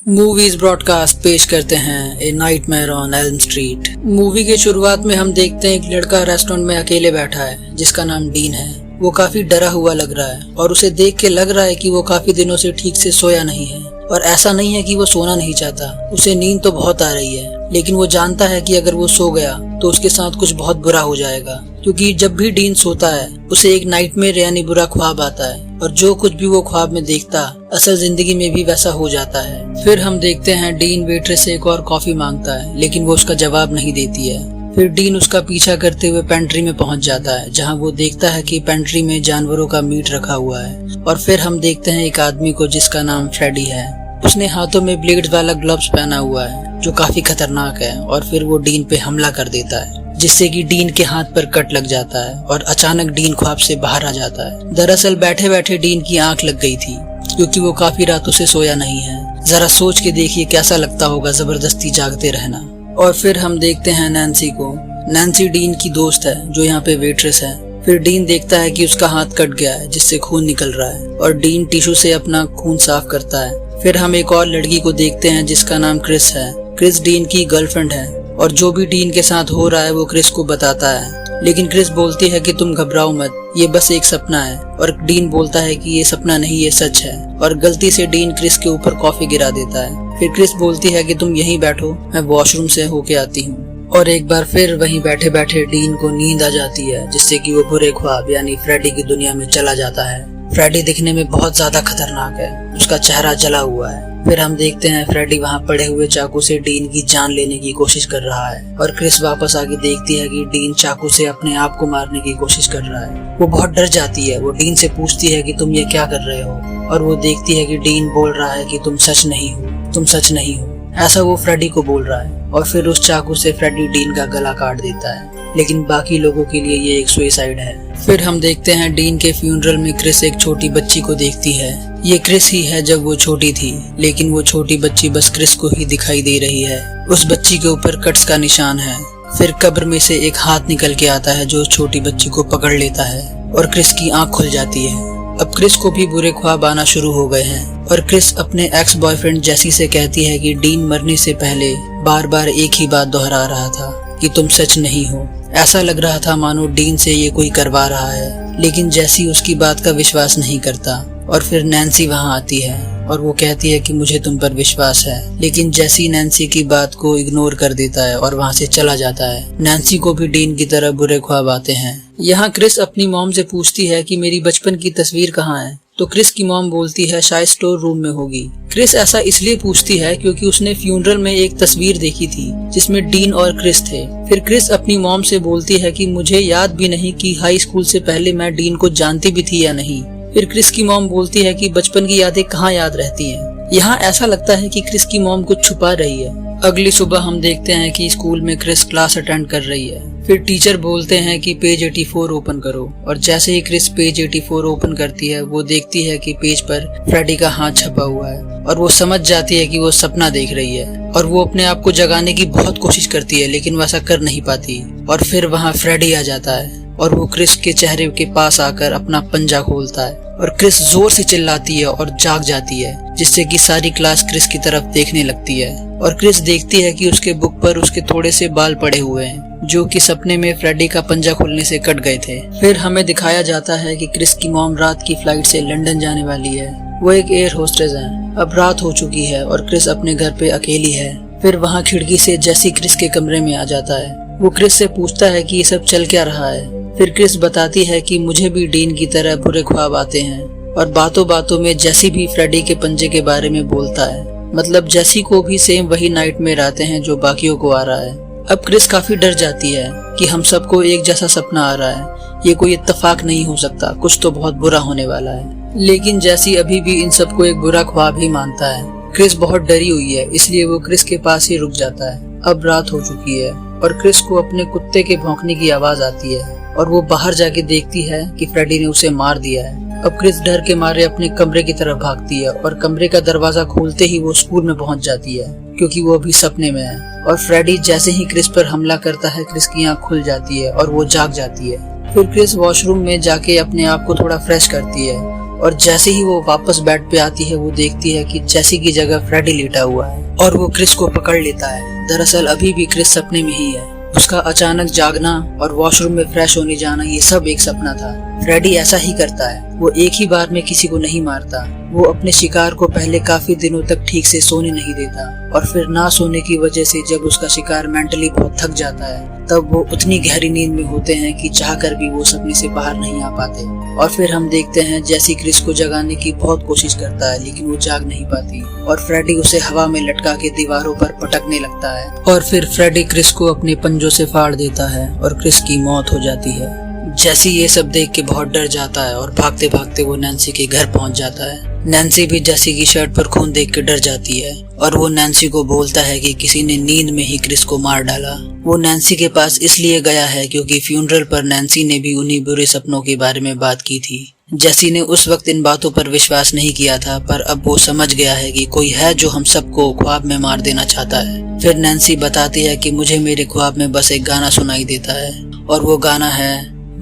Movies broadcast पेश करते हैं a nightmare on Elm Street. Movie के शुरुआत में हम देखते हैं एक लड़का रेस्टोरेंट में अकेले बैठा है जिसका नाम डीन है। वो काफी डरा हुआ लग रहा है और उसे देख के लग रहा है कि वो काफी दिनों से ठीक से सोया नहीं है। और ऐसा नहीं है कि वो सोना नहीं चाहता, उसे नींद तो बहुत आ रही है, लेकिन वो जानता है कि अगर वो सो गया तो उसके साथ कुछ बहुत बुरा हो जाएगा। क्योंकि जब भी डीन सोता है उसे एक नाइटमेयर यानी बुरा ख्वाब आता है और जो कुछ भी वो ख्वाब में देखता असल जिंदगी में भी वैसा हो जाता है। फिर हम देखते हैं डीन वेट्रेस से एक और कॉफी मांगता है, लेकिन वो उसका जवाब नहीं देती है। फिर डीन उसका पीछा करते हुए पेंट्री में पहुंच जाता है, जहां वो देखता है कि पेंट्री में जानवरों का मीट रखा हुआ है। और फिर हम देखते हैं एक आदमी को जिसका नाम फ्रेडी है। उसने हाथों में ब्लेड्स वाला ग्लव्स पहना हुआ है जो काफी खतरनाक है। और फिर वो डीन पे हमला कर देता है जिससे कि डीन के हाथ पर कट लग जाता है और अचानक डीन ख्वाब से बाहर आ जाता है। दरअसल बैठे बैठे डीन की आंख लग गई थी क्योंकि वो काफी रातों से सोया नहीं है। जरा सोच के देखिए कैसा लगता होगा जबरदस्ती जागते रहना। और फिर हम देखते हैं नैन्सी को। नैन्सी डीन की दोस्त है जो यहाँ पे वेट्रेस है। फिर डीन देखता है कि उसका हाथ कट गया है जिससे खून निकल रहा है और डीन टिश्यू से अपना खून साफ करता है। फिर हम एक और लड़की को देखते हैं जिसका नाम क्रिस है। क्रिस डीन की गर्लफ्रेंड है और जो भी डीन के साथ हो रहा है वो क्रिस को बताता है, लेकिन क्रिस बोलती है कि तुम घबराओ मत, ये बस एक सपना है। और डीन बोलता है कि ये सपना नहीं, ये सच है। और गलती से डीन क्रिस के ऊपर कॉफी गिरा देता है। फिर क्रिस बोलती है कि तुम यहीं बैठो, मैं वॉशरूम से होके आती हूँ। और एक बार फिर वहीं बैठे बैठे डीन को नींद आ जाती है जिससे कि वो बुरे ख्वाब यानी फ्रेडी की दुनिया में चला जाता है। फ्रेडी दिखने में बहुत ज्यादा खतरनाक है, उसका चेहरा जला हुआ है। फिर हम देखते हैं फ्रेडी वहाँ पड़े हुए चाकू से डीन की जान लेने की कोशिश कर रहा है और क्रिस वापस आके देखती है कि डीन चाकू से अपने आप को मारने की कोशिश कर रहा है। वो बहुत डर जाती है। वो डीन से पूछती है कि तुम ये क्या कर रहे हो, और वो देखती है कि डीन बोल रहा है कि तुम सच नहीं हो, तुम सच नहीं हो। ऐसा वो फ्रेडी को बोल रहा है और फिर उस चाकू से फ्रेडी डीन का गला काट देता है, लेकिन बाकी लोगों के लिए ये एक सुसाइड है। फिर हम देखते हैं डीन के फ्यूनरल में क्रिस एक छोटी बच्ची को देखती है। ये क्रिस ही है जब वो छोटी थी, लेकिन वो छोटी बच्ची बस क्रिस को ही दिखाई दे रही है। उस बच्ची के ऊपर कट्स का निशान है। फिर कब्र में से एक हाथ निकल के आता है जो उस छोटी बच्ची को पकड़ लेता है और क्रिस की आंख खुल जाती है। अब क्रिस को भी बुरे ख्वाब आना शुरू हो गए हैं और क्रिस अपने एक्स बॉयफ्रेंड जेसी से कहती है कि डीन मरने से पहले बार बार एक ही बात दोहरा रहा था कि तुम सच नहीं हो। ऐसा लग रहा था मानो डीन से ये कोई करवा रहा है, लेकिन जेसी उसकी बात का विश्वास नहीं करता। और फिर नैन्सी वहाँ आती है और वो कहती है कि मुझे तुम पर विश्वास है, लेकिन जेसी नैन्सी की बात को इग्नोर कर देता है और वहाँ से चला जाता है। नैन्सी को भी डीन की तरह बुरे ख्वाब आते हैं। यहाँ क्रिस अपनी मॉम से पूछती है कि मेरी बचपन की तस्वीर कहाँ है, तो क्रिस की मॉम बोलती है शायद स्टोर रूम में होगी। क्रिस ऐसा इसलिए पूछती है क्योंकि उसने फ्यूनरल में एक तस्वीर देखी थी जिसमें डीन और क्रिस थे। फिर क्रिस अपनी मॉम से बोलती है कि मुझे याद भी नहीं कि हाई स्कूल से पहले मैं डीन को जानती भी थी या नहीं। फिर क्रिस की मॉम बोलती है कि बचपन की यादें कहाँ याद रहती हैं। यहाँ ऐसा लगता है कि क्रिस की मॉम कुछ छुपा रही है। अगली सुबह हम देखते हैं कि स्कूल में क्रिस क्लास अटेंड कर रही है। फिर टीचर बोलते हैं कि पेज 84 ओपन करो, और जैसे ही क्रिस पेज 84 ओपन करती है वो देखती है कि पेज पर फ्रेडी का हाथ छपा हुआ है और वो समझ जाती है कि वो सपना देख रही है। और वो अपने आप को जगाने की बहुत कोशिश करती है लेकिन वैसा कर नहीं पाती। और फिर वहाँ फ्रेडी आ जाता है और वो क्रिस के चेहरे के पास आकर अपना पंजा खोलता है और क्रिस जोर से चिल्लाती है और जाग जाती है, जिससे कि सारी क्लास क्रिस की तरफ देखने लगती है। और क्रिस देखती है कि उसके बुक पर उसके थोड़े से बाल पड़े हुए हैं जो कि सपने में फ्रेडी का पंजा खोलने से कट गए थे। फिर हमें दिखाया जाता है कि क्रिस की मॉम रात की फ्लाइट से लंदन जाने वाली है। वो एक एयर होस्टेस है। अब रात हो चुकी है और क्रिस अपने घर पे अकेली है। फिर वहाँ खिड़की से जेसी क्रिस के कमरे में आ जाता है। वो क्रिस से पूछता है कि ये सब चल क्या रहा है। फिर क्रिस बताती है कि मुझे भी डीन की तरह बुरे ख्वाब आते हैं। और बातों बातों में जेसी भी फ्रेडी के पंजे के बारे में बोलता है। मतलब जेसी को भी सेम वही नाइटमेयर आते हैं जो बाकियों को आ रहा है। अब क्रिस काफी डर जाती है कि हम सबको एक जैसा सपना आ रहा है, ये कोई इत्तेफाक नहीं हो सकता, कुछ तो बहुत बुरा होने वाला है। लेकिन जेसी अभी भी इन सबको एक बुरा ख्वाब ही मानता है। क्रिस बहुत डरी हुई है इसलिए वो क्रिस के पास ही रुक जाता है। अब रात हो चुकी है और क्रिस को अपने कुत्ते के भौंकने की आवाज आती है और वो बाहर जाके देखती है कि फ्रेडी ने उसे मार दिया है। अब क्रिस डर के मारे अपने कमरे की तरफ भागती है और कमरे का दरवाजा खोलते ही वो स्कूल में पहुंच जाती है क्योंकि वो अभी सपने में है। और फ्रेडी जैसे ही क्रिस पर हमला करता है क्रिस की आंख खुल जाती है और वो जाग जाती है। फिर क्रिस वॉशरूम में जाके अपने आप को थोड़ा फ्रेश करती है और जैसे ही वो वापस बेड पे आती है वो देखती है कि जेसी की जगह फ्रेडी लेटा हुआ है और वो क्रिस को पकड़ लेता है। दरअसल अभी भी क्रिस सपने में ही है। उसका अचानक जागना और वॉशरूम में फ्रेश होने जाना ये सब एक सपना था। फ्रेडी ऐसा ही करता है, वो एक ही बार में किसी को नहीं मारता। वो अपने शिकार को पहले काफी दिनों तक ठीक से सोने नहीं देता और फिर ना सोने की वजह से जब उसका शिकार मेंटली बहुत थक जाता है तब वो उतनी गहरी नींद में होते हैं कि चाहकर भी वो सपने से बाहर नहीं आ पाते। और फिर हम देखते हैं जेसी क्रिस को जगाने की बहुत कोशिश करता है लेकिन वो जाग नहीं पाती और फ्रेडी उसे हवा में लटका के दीवारों पर पटकने लगता है और फिर फ्रेडी क्रिस को अपने पंजों से फाड़ देता है और क्रिस की मौत हो जाती है। जेसी ये सब देख के बहुत डर जाता है और भागते भागते वो नैन्सी के घर पहुंच जाता है। नैन्सी भी जेसी की शर्ट पर खून देख के डर जाती है और वो नैन्सी को बोलता है कि किसी ने नींद में ही क्रिस को मार डाला। वो नैन्सी के पास इसलिए गया है क्योंकि फ्यूनरल पर नैन्सी ने भी उन्हीं बुरे सपनों के बारे में बात की थी। जेसी ने उस वक्त इन बातों पर विश्वास नहीं किया था पर अब वो समझ गया है कि कोई है जो हम सबको ख्वाब में मार देना चाहता है। फिर नैन्सी बताती है कि मुझे मेरे ख्वाब में बस एक गाना सुनाई देता है और वो गाना है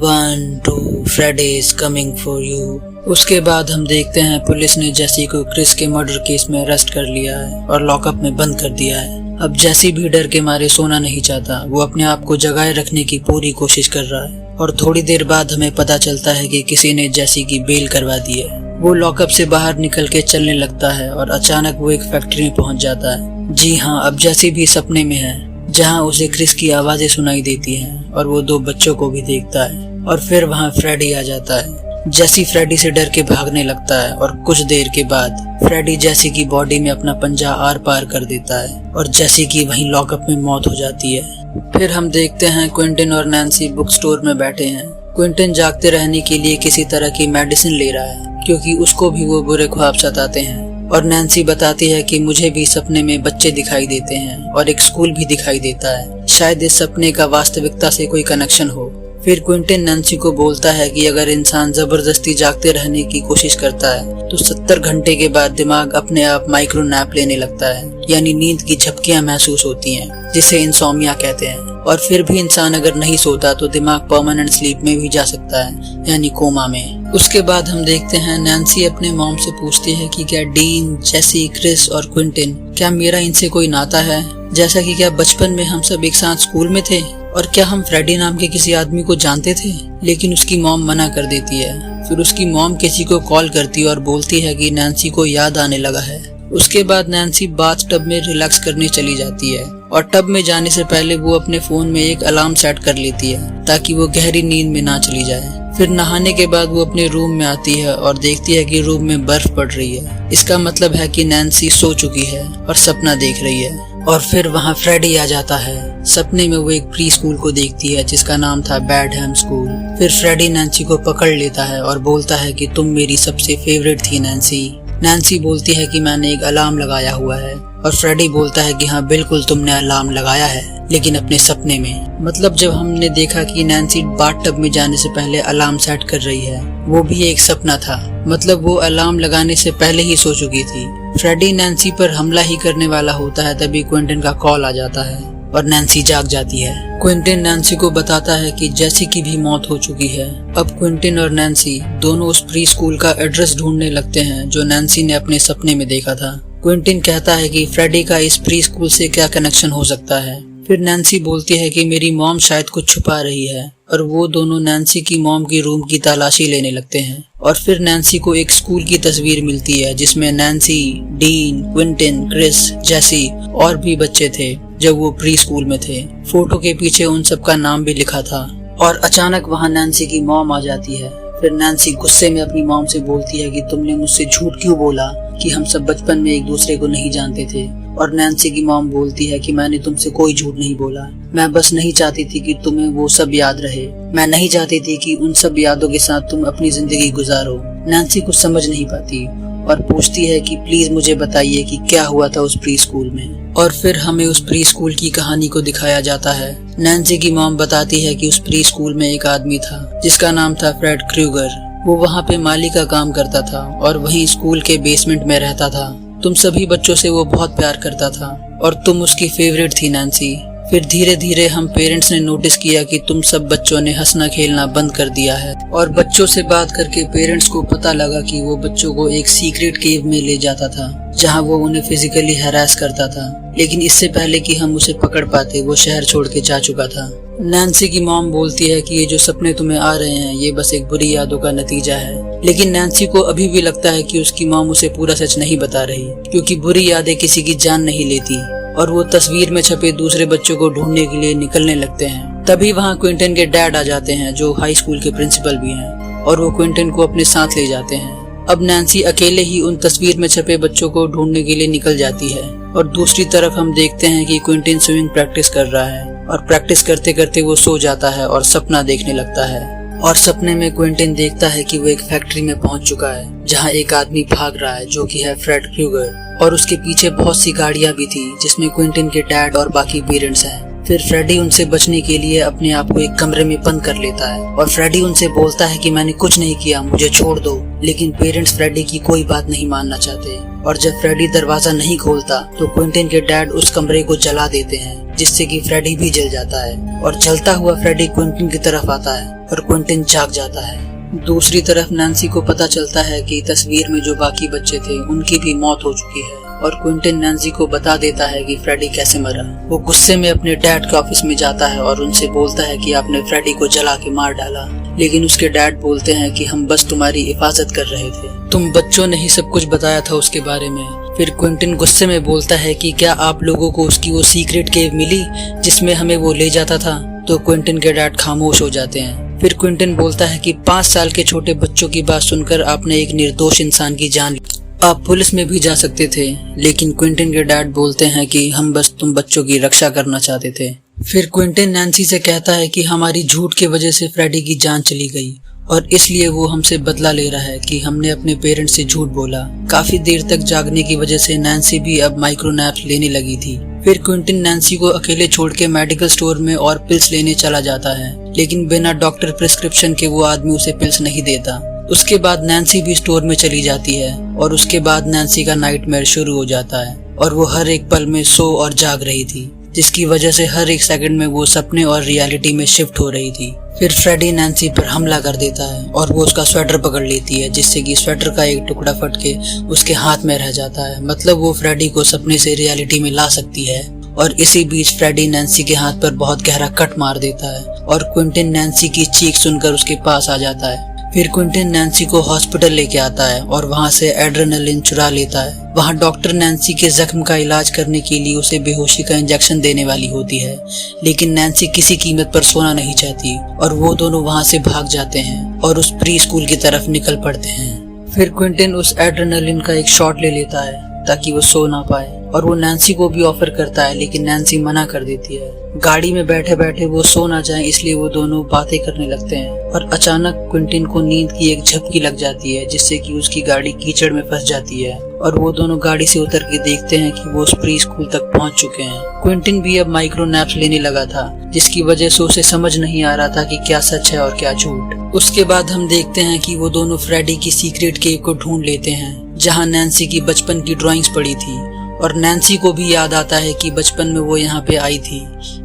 1 2 Freddy is coming for you. उसके बाद हम देखते हैं पुलिस ने जेसी को क्रिस के मर्डर केस में अरेस्ट कर लिया है और लॉकअप में बंद कर दिया है। अब जेसी भी डर के मारे सोना नहीं चाहता, वो अपने आप को जगाए रखने की पूरी कोशिश कर रहा है और थोड़ी देर बाद हमें पता चलता है कि किसी ने जेसी की बेल करवा दी है। वो लॉकअप से बाहर निकल के चलने लगता है और अचानक वो एक फैक्ट्री में पहुंच जाता है। जी हाँ, अब जेसी भी सपने में है जहाँ उसे क्रिस की आवाजें सुनाई देती हैं और वो 2 बच्चों को भी देखता है और फिर वहाँ फ्रेडी आ जाता है। जेसी फ्रेडी से डर के भागने लगता है और कुछ देर के बाद फ्रेडी जेसी की बॉडी में अपना पंजा आर पार कर देता है और जेसी की वहीं लॉकअप में मौत हो जाती है। फिर हम देखते हैं क्विंटन और नैन्सी बुक स्टोर में बैठे हैं। क्विंटन जागते रहने के लिए किसी तरह की मेडिसिन ले रहा है क्योंकि उसको भी वो बुरे ख्वाब सताते हैं और नैन्सी बताती है कि मुझे भी सपने में बच्चे दिखाई देते हैं और एक स्कूल भी दिखाई देता है, शायद इस सपने का वास्तविकता से कोई कनेक्शन हो। फिर क्विंटन नैन्सी को बोलता है कि अगर इंसान जबरदस्ती जागते रहने की कोशिश करता है तो 70 घंटे के बाद दिमाग अपने आप माइक्रो नैप लेने लगता है, यानी नींद की झपकियां महसूस होती हैं जिसे इंसोम्निया कहते हैं। और फिर भी इंसान अगर नहीं सोता तो दिमाग परमानेंट स्लीप में भी जा सकता है, यानी कोमा में। उसके बाद हम देखते हैं नैन्सी अपने मॉम से पूछती है कि क्या डीन, जेसी, क्रिस और क्विंटन, क्या मेरा इनसे कोई नाता है, जैसा कि क्या बचपन में हम सब एक साथ स्कूल में थे और क्या हम फ्रेडी नाम के किसी आदमी को जानते थे। लेकिन उसकी मॉम मना कर देती है। फिर उसकी मॉम किसी को कॉल करती है और बोलती है कि नैन्सी को याद आने लगा है। उसके बाद नैन्सी बाथ टब में रिलैक्स करने चली जाती है और टब में जाने से पहले वो अपने फोन में एक अलार्म सेट कर लेती है ताकि वो गहरी नींद में ना चली जाए। फिर नहाने के बाद वो अपने रूम में आती है और देखती है कि रूम में बर्फ पड़ रही है। इसका मतलब है कि नैन्सी सो चुकी है और सपना देख रही है। और फिर वहाँ फ्रेडी आ जाता है। सपने में वो एक प्री स्कूल को देखती है जिसका नाम था बैडहैम स्कूल। फिर फ्रेडी नैन्सी को पकड़ लेता है और बोलता है कि तुम मेरी सबसे फेवरेट थी नैन्सी। नैन्सी बोलती है कि मैंने एक अलार्म लगाया हुआ है और फ्रेडी बोलता है कि हाँ बिल्कुल तुमने अलार्म लगाया है, लेकिन अपने सपने में। मतलब जब हमने देखा कि नैन्सी बाथटब में जाने से पहले अलार्म सेट कर रही है, वो भी एक सपना था। मतलब वो अलार्म लगाने से पहले ही सो चुकी थी। फ्रेडी नैन्सी पर हमला ही करने वाला होता है तभी क्विंटन का कॉल आ जाता है और नैन्सी जाग जाती है। क्विंटन नैन्सी को बताता है कि जेसी की भी मौत हो चुकी है। अब क्विंटन और नैन्सी दोनों उस प्री स्कूल का एड्रेस ढूंढने लगते हैं जो नैन्सी ने अपने सपने में देखा था। क्विंटन कहता है कि फ्रेडी का इस प्री स्कूल से क्या कनेक्शन हो सकता है। फिर नैन्सी बोलती है कि मेरी मॉम शायद कुछ छुपा रही है और वो दोनों नैन्सी की मॉम की रूम की तलाशी लेने लगते हैं। और फिर नैन्सी को एक स्कूल की तस्वीर मिलती है जिसमें नैन्सी, डीन, क्विंटन, क्रिस, जेसी और भी बच्चे थे जब वो प्री स्कूल में थे। फोटो के पीछे उन सब का नाम भी लिखा था। और अचानक वहाँ नैन्सी की मॉम आ जाती है। फिर नैन्सी गुस्से में अपनी मॉम से बोलती है कि तुमने मुझसे झूठ क्यों बोला कि हम सब बचपन में एक दूसरे को नहीं जानते थे। और नैन्सी की मॉम बोलती है कि मैंने तुमसे कोई झूठ नहीं बोला, मैं बस नहीं चाहती थी कि तुम्हें वो सब याद रहे। मैं नहीं चाहती थी कि उन सब यादों के साथ तुम अपनी जिंदगी गुजारो। नैन्सी कुछ समझ नहीं पाती और पूछती है कि प्लीज मुझे बताइए कि क्या हुआ था उस प्री स्कूल में। और फिर हमें उस प्री स्कूल की कहानी को दिखाया जाता है। नैन्सी की मॉम बताती है कि उस प्री स्कूल में एक आदमी था जिसका नाम था फ्रेड क्रूगर। वो वहाँ पे माली का काम करता था और वहीं स्कूल के बेसमेंट में रहता था। तुम सभी बच्चों से वो बहुत प्यार करता था और तुम उसकी फेवरेट थी नैन्सी। फिर धीरे धीरे हम पेरेंट्स ने नोटिस किया कि तुम सब बच्चों ने हंसना खेलना बंद कर दिया है, और बच्चों से बात करके पेरेंट्स को पता लगा कि वो बच्चों को एक सीक्रेट केव में ले जाता था जहां वो उन्हें फिजिकली हैरास करता था। लेकिन इससे पहले कि हम उसे पकड़ पाते वो शहर छोड़ के जा चुका था। नैन्सी की मॉम बोलती है कि ये जो सपने तुम्हें आ रहे हैं ये बस एक बुरी यादों का नतीजा है, लेकिन नैन्सी को अभी भी लगता है कि उसकी मॉम उसे पूरा सच नहीं बता रही, क्योंकि बुरी यादें किसी की जान नहीं लेती। और वो तस्वीर में छपे दूसरे बच्चों को ढूंढने के लिए निकलने लगते हैं। तभी वहाँ क्विंटन के डैड आ जाते हैं जो हाई स्कूल के प्रिंसिपल भी हैं, और वो क्विंटन को अपने साथ ले जाते हैं। अब नैन्सी अकेले ही उन तस्वीर में छपे बच्चों को ढूंढने के लिए निकल जाती है, और दूसरी तरफ हम देखते हैं कि क्विंटन स्विमिंग प्रैक्टिस कर रहा है, और प्रैक्टिस करते करते वो सो जाता है और सपना देखने लगता है। और सपने में क्विंटन देखता है कि वो एक फैक्ट्री में पहुंच चुका है जहां एक आदमी भाग रहा है जो कि है फ्रेड क्रूगर, और उसके पीछे बहुत सी गाड़ियां भी थी जिसमें क्विंटन के डैड और बाकी पेरेंट्स हैं। फिर फ्रेडी उनसे बचने के लिए अपने आप को एक कमरे में बंद कर लेता है, और फ्रेडी उनसे बोलता है कि मैंने कुछ नहीं किया, मुझे छोड़ दो। लेकिन पेरेंट्स फ्रेडी की कोई बात नहीं मानना चाहते, और जब फ्रेडी दरवाजा नहीं खोलता तो क्विंटन के डैड उस कमरे को जला देते हैं, जिससे कि फ्रेडी भी जल जाता है। और जलता हुआ फ्रेडी क्विंटन की तरफ आता है और क्विंटन जाग जाता है। दूसरी तरफ नैन्सी को पता चलता है कि तस्वीर में जो बाकी बच्चे थे उनकी भी मौत हो चुकी है, और क्विंटन नैन्सी को बता देता है कि फ्रेडी कैसे मरा। वो गुस्से में अपने डैड के ऑफिस में जाता है और उनसे बोलता है कि आपने फ्रेडी को जला के मार डाला, लेकिन उसके डैड बोलते हैं कि हम बस तुम्हारी हिफाजत कर रहे थे, तुम बच्चों ने ही सब कुछ बताया था उसके बारे में। फिर क्विंटन गुस्से में बोलता है कि क्या आप लोगों को उसकी वो सीक्रेट केव मिली जिसमें हमें वो ले जाता था? तो क्विंटन के डैड खामोश हो जाते हैं। फिर क्विंटन बोलता है कि 5 साल के छोटे बच्चों की बात सुनकर आपने एक निर्दोष इंसान की जान ली, आप पुलिस में भी जा सकते थे। लेकिन क्विंटन के डैड बोलते हैं कि हम बस तुम बच्चों की रक्षा करना चाहते थे। फिर क्विंटन नैन्सी से कहता है कि हमारी झूठ की वजह से फ्रेडी की जान चली गई, और इसलिए वो हमसे बदला ले रहा है कि हमने अपने पेरेंट्स से झूठ बोला। काफी देर तक जागने की वजह से नैन्सी भी अब माइक्रो नैप्स लेने लगी थी। फिर क्विंटन नैन्सी को अकेले छोड़ के मेडिकल स्टोर में और पिल्स लेने चला जाता है, लेकिन बिना डॉक्टर प्रिस्क्रिप्शन के वो आदमी उसे पिल्स नहीं देता। उसके बाद नैन्सी भी स्टोर में चली जाती है, और उसके बाद नैन्सी का नाइटमेयर शुरू हो जाता है, और वो हर एक पल में सो और जाग रही थी, जिसकी वजह से हर एक सेकंड में वो सपने और रियलिटी में शिफ्ट हो रही थी। फिर फ्रेडी नैन्सी पर हमला कर देता है, और वो उसका स्वेटर पकड़ लेती है, जिससे कि स्वेटर का एक टुकड़ा फट के उसके हाथ में रह जाता है। मतलब वो फ्रेडी को सपने से रियलिटी में ला सकती है। और इसी बीच फ्रेडी नैन्सी के हाथ पर बहुत गहरा कट मार देता है, और क्विंटन नैन्सी की चीख सुनकर उसके पास आ जाता है। फिर क्विंटन नैन्सी को हॉस्पिटल लेके आता है और वहाँ से एड्रेनलिन चुरा लेता है। वहाँ डॉक्टर नैन्सी के जख्म का इलाज करने के लिए उसे बेहोशी का इंजेक्शन देने वाली होती है, लेकिन नैन्सी किसी कीमत पर सोना नहीं चाहती, और वो दोनों वहाँ से भाग जाते हैं और उस प्री स्कूल की तरफ निकल पड़ते हैं। फिर क्विंटन उस एड्रेनलिन का एक शॉट ले लेता है ताकि वो सो ना पाए, और वो नैन्सी को भी ऑफर करता है, लेकिन नैन्सी मना कर देती है। गाड़ी में बैठे बैठे वो सो ना जाए इसलिए वो दोनों बातें करने लगते हैं, और अचानक क्विंटन को नींद की एक झपकी लग जाती है, जिससे कि उसकी गाड़ी कीचड़ में फंस जाती है, और वो दोनों गाड़ी से उतर के देखते हैं कि वो उस प्री स्कूल तक पहुंच चुके हैं। क्विंटन भी अब माइक्रो नैप्स लेने लगा था, जिसकी वजह से उसे समझ नहीं आ रहा था कि क्या सच है और क्या झूठ। उसके बाद हम देखते हैं कि वो दोनों फ्रेडी की सीक्रेट केव को ढूंढ लेते हैं, जहाँ नैन्सी की बचपन की ड्राइंग्स पड़ी थी, और नैन्सी को भी याद आता है कि बचपन में वो यहाँ पे आई थी।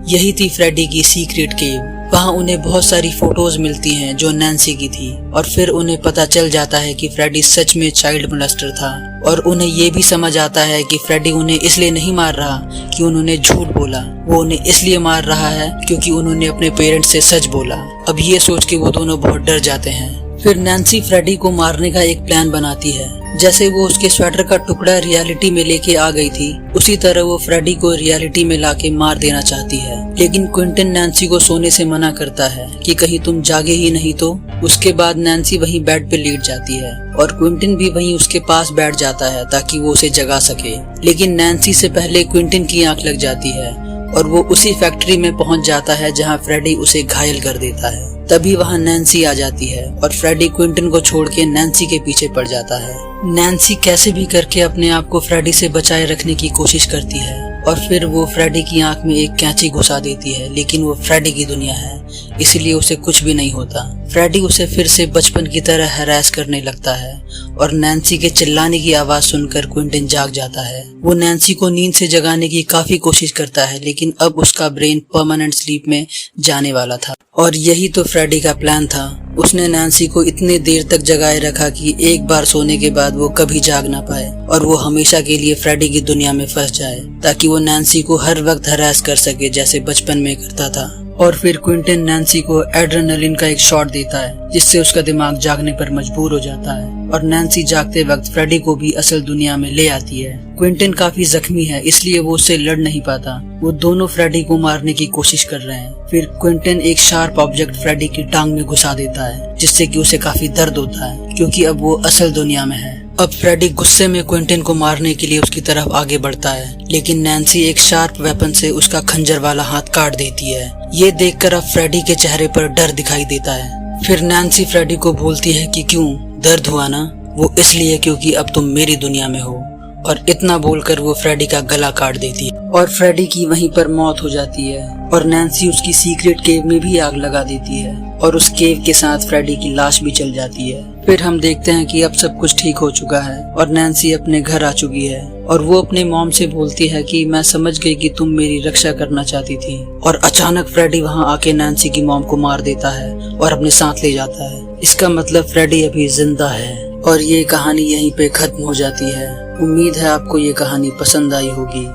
यही थी फ्रेडी की सीक्रेट केव। वहाँ उन्हें बहुत सारी फोटोज मिलती हैं जो नैन्सी की थी, और फिर उन्हें पता चल जाता है कि फ्रेडी सच में चाइल्ड मोलेस्टर था, और उन्हें ये भी समझ आता है कि फ्रेडी उन्हें इसलिए नहीं मार रहा कि उन्होंने झूठ बोला, वो उन्हें इसलिए मार रहा है क्योंकि उन्होंने अपने पेरेंट्स से सच बोला। अब ये सोच के वो दोनों बहुत डर जाते हैं। फिर नैन्सी फ्रेडी को मारने का एक प्लान बनाती है। जैसे वो उसके स्वेटर का टुकड़ा रियलिटी में लेके आ गई थी, उसी तरह वो फ्रेडी को रियलिटी में लाके मार देना चाहती है, लेकिन क्विंटन नैन्सी को सोने से मना करता है कि कहीं तुम जागे ही नहीं तो। उसके बाद नैन्सी वहीं बेड पे लेट जाती है, और क्विंटन भी वहीं उसके पास बैठ जाता है ताकि वो उसे जगा सके। लेकिन नैन्सी से पहले क्विंटन की आंख लग जाती है, और वो उसी फैक्ट्री में पहुंच जाता है जहां फ्रेडी उसे घायल कर देता है। तभी वहां नैन्सी आ जाती है, और फ्रेडी क्विंटन को छोड़ के नैन्सी के पीछे पड़ जाता है। नैन्सी कैसे भी करके अपने आप को फ्रेडी से बचाए रखने की कोशिश करती है, और फिर वो फ्रेडी की आंख में एक कैंची घुसा देती है, लेकिन वो फ्रेडी की दुनिया है, इसलिए उसे कुछ भी नहीं होता। फ्रेडी उसे फिर से बचपन की तरह हैरेस करने लगता है और नैन्सी के चिल्लाने की आवाज सुनकर क्विंटन जाग जाता है। वो नैन्सी को नींद से जगाने की काफी कोशिश करता है, लेकिन अब उसका ब्रेन परमानेंट स्लीप में जाने वाला था। और यही तो फ्रेडी का प्लान था। उसने नैन्सी को इतने देर तक जगाए रखा कि एक बार सोने के बाद वो कभी जाग ना पाए और वो हमेशा के लिए फ्रेडी की दुनिया में फंस जाए, ताकि वो नैन्सी को हर वक्त हरास कर सके जैसे बचपन में करता था। और फिर क्विंटन नैन्सी को एड्रेनलिन का एक शॉट देता है, जिससे उसका दिमाग जागने पर मजबूर हो जाता है और नैन्सी जागते वक्त फ्रेडी को भी असल दुनिया में ले आती है। क्विंटन काफी जख्मी है, इसलिए वो उससे लड़ नहीं पाता। वो दोनों फ्रेडी को मारने की कोशिश कर रहे हैं। फिर क्विंटन एक शार्प ऑब्जेक्ट फ्रेडी की टांग में घुसा देता है, जिससे कि उसे काफी दर्द होता है, क्योंकि अब वो असल दुनिया में है। अब फ्रेडी गुस्से में क्विंटन को मारने के लिए उसकी तरफ आगे बढ़ता है, लेकिन नैन्सी एक शार्प वेपन से उसका खंजर वाला हाथ काट देती है। ये देखकर अब फ्रेडी के चेहरे पर डर दिखाई देता है। फिर नैन्सी फ्रेडी को बोलती है कि क्यों दर्द हुआ ना? वो इसलिए क्योंकि अब तुम मेरी दुनिया में हो। और इतना बोलकर वो फ्रेडी का गला काट देती है और फ्रेडी की वहीं पर मौत हो जाती है। और नैन्सी उसकी सीक्रेट केव में भी आग लगा देती है और उस केव के साथ फ्रेडी की लाश भी जल जाती है। फिर हम देखते हैं कि अब सब कुछ ठीक हो चुका है और नैन्सी अपने घर आ चुकी है और वो अपने मॉम से बोलती है कि मैं समझ गई कि तुम मेरी रक्षा करना चाहती थी। और अचानक फ्रेडी वहाँ आके नैन्सी की मॉम को मार देता है और अपने साथ ले जाता है। इसका मतलब फ्रेडी अभी जिंदा है। और ये कहानी यहीं पे खत्म हो जाती है। उम्मीद है आपको ये कहानी पसंद आई होगी।